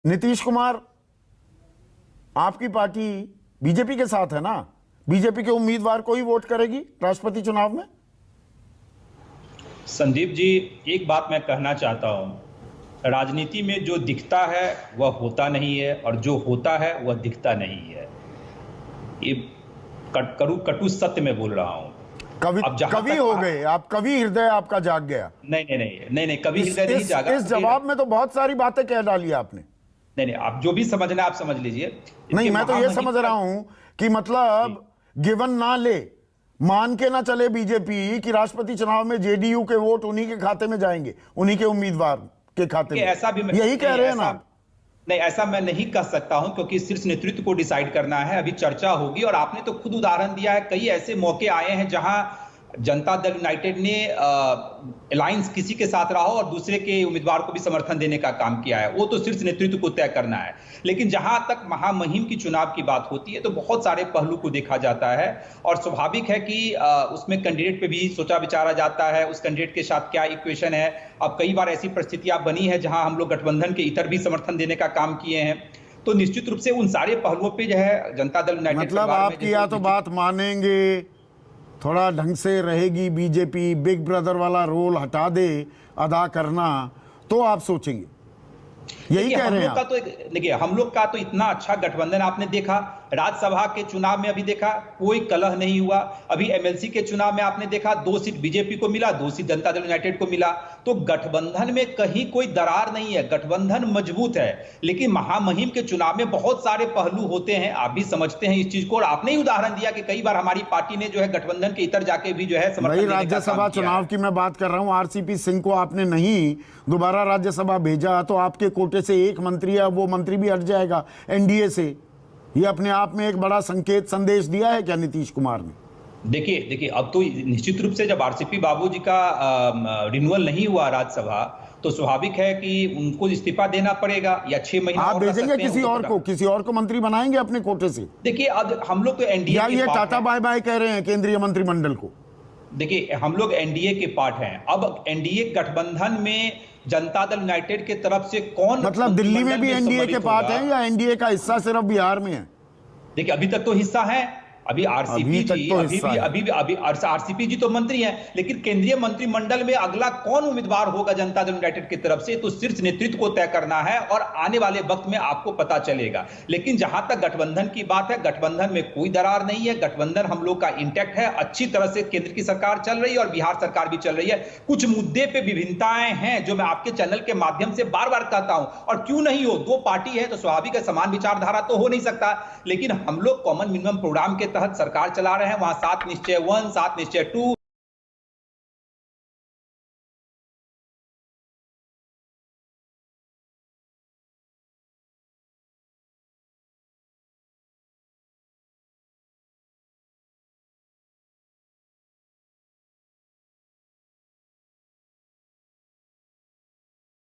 नीतीश कुमार, आपकी party BJP के साथ है ना? बीजेपी के उम्मीदवार को ही वोट करेगी राष्ट्रपति चुनाव में? संदीप जी, एक बात मैं कहना चाहता हूं, राजनीति में जो दिखता है वह होता नहीं है और जो होता है वह दिखता नहीं है। ये कटु सत्य में बोल रहा हूं। कवि हो गए आप, कवि हृदय आपका जाग गया। नहीं, कवि हृदय नहीं जागा। इस जवाब में तो बहुत सारी बातें कह डाली आपने। नहीं, आप जो भी समझना आप समझ लीजिए। नहीं, मैं तो ये समझ रहा हूं कि मतलब गिवन ना ले, मान के ना चले बीजेपी कि राष्ट्रपति चुनाव में जेडीयू के वोट उन्हीं के खाते में जाएंगे, उन्हीं के उम्मीदवार के खाते में। ऐसा भी यही कह रहे हैं ना? नहीं, ऐसा मैं नहीं कह सकता हूं, क्योंकि शीर्ष नेतृत्व को डिसाइड करना है। अभी चर्चा होगी और आपने तो खुद उदाहरण दिया है, कई ऐसे मौके आए हैं जहां जनता दल यूनाइटेड ने अलायंस किसी के साथ रहा हो और दूसरे के उम्मीदवार को भी समर्थन देने का काम किया है। वो तो शीर्ष नेतृत्व को तय करना है। लेकिन जहां तक महामहिम की चुनाव की बात होती है तो बहुत सारे पहलू को देखा जाता है और स्वाभाविक है कि उसमें कैंडिडेट पे भी सोचा विचारा जाता है, उस कैंडिडेट के साथ क्या इक्वेशन है। अब कई बार ऐसी परिस्थितियां बनी है जहां हम लोग गठबंधन के इतर भी समर्थन देने का काम किए हैं। तो निश्चित रूप से उन सारे पहलुओं पे जो है जनता दल यूनाइटेड, मतलब आपकी या तो बात मानेंगे, थोड़ा ढंग से रहेगी बीजेपी, बिग ब्रदर वाला रोल हटा दे अदा करना, तो आप सोचेंगे। यही कह रहे हैं। देखिए, हम लोग का तो इतना अच्छा गठबंधन आपने देखा, राज्यसभा के चुनाव में अभी देखा कोई कलह नहीं हुआ। अभी एमएलसी के चुनाव में आपने देखा 2 सीट बीजेपी को मिला, 2 सीट जनता दल यूनाइटेड को मिला। तो गठबंधन में कहीं कोई दरार नहीं है, गठबंधन मजबूत है। लेकिन महामहिम के चुनाव में बहुत सारे पहलू होते हैं, आप भी समझते हैं इस चीज को। और आपने ही उदाहरण दिया कि कई बार हमारी पार्टी ने जो है गठबंधन के इतर जाके भी जो है समर्थन। राज्यसभा चुनाव की मैं बात कर रहा हूं। आरसीपी सिंह को आपने नहीं दोबारा राज्यसभा भेजा तो आपके कोटे से एक मंत्री है, वो मंत्री भी हट जाएगा एनडीए से। ये अपने आप में एक बड़ा संकेत संदेश दिया है क्या नीतीश कुमार ने? देखिए अब तो निश्चित रूप से जब आरसीपी बाबू जी का रिन्यूअल नहीं हुआ राज्यसभा, तो स्वाभाविक है कि उनको इस्तीफा देना पड़ेगा या 6 महीना आप भेजेंगे किसी और को मंत्री बनाएंगे अपने कोटे से? देखिए, अब हम लोग तो एनडीए या ये टाटा बाय बाय कह रहे हैं केंद्रीय मंत्रिमंडल को? देखिए, हम लोग एनडीए के पार्ट हैं। अब एनडीए गठबंधन में जनता दल यूनाइटेड के तरफ से कौन, मतलब दिल्ली में भी एनडीए के पार्ट है या एनडीए का हिस्सा सिर्फ बिहार में है? देखिए, अभी तक तो हिस्सा है। अभी आरसीपी जी तो मंत्री हैं, लेकिन केंद्रीय मंत्रिमंडल में अगला कौन उम्मीदवार होगा जनता दल यूनाइटेड की तरफ से, तो शीर्ष नेतृत्व को तय करना है और आने वाले वक्त में आपको पता चलेगा। लेकिन जहां तक गठबंधन की बात है, गठबंधन में कोई दरार नहीं है। गठबंधन हम लोग का इंटैक्ट है, अच्छी तरह से केंद्र की सरकार चल रही है और बिहार सरकार भी चल रही है। कुछ मुद्दे पे विभिन्नताएं हैं जो मैं आपके चैनल के माध्यम से बार बार कहता हूं, और क्यों नहीं हो, 2 पार्टी है तो स्वाभाविक है समान विचारधारा तो हो नहीं सकता। लेकिन हम लोग कॉमन मिनिमम प्रोग्राम के तहत सरकार चला रहे हैं। वहां 7 निश्चय 1, 7 निश्चय 2,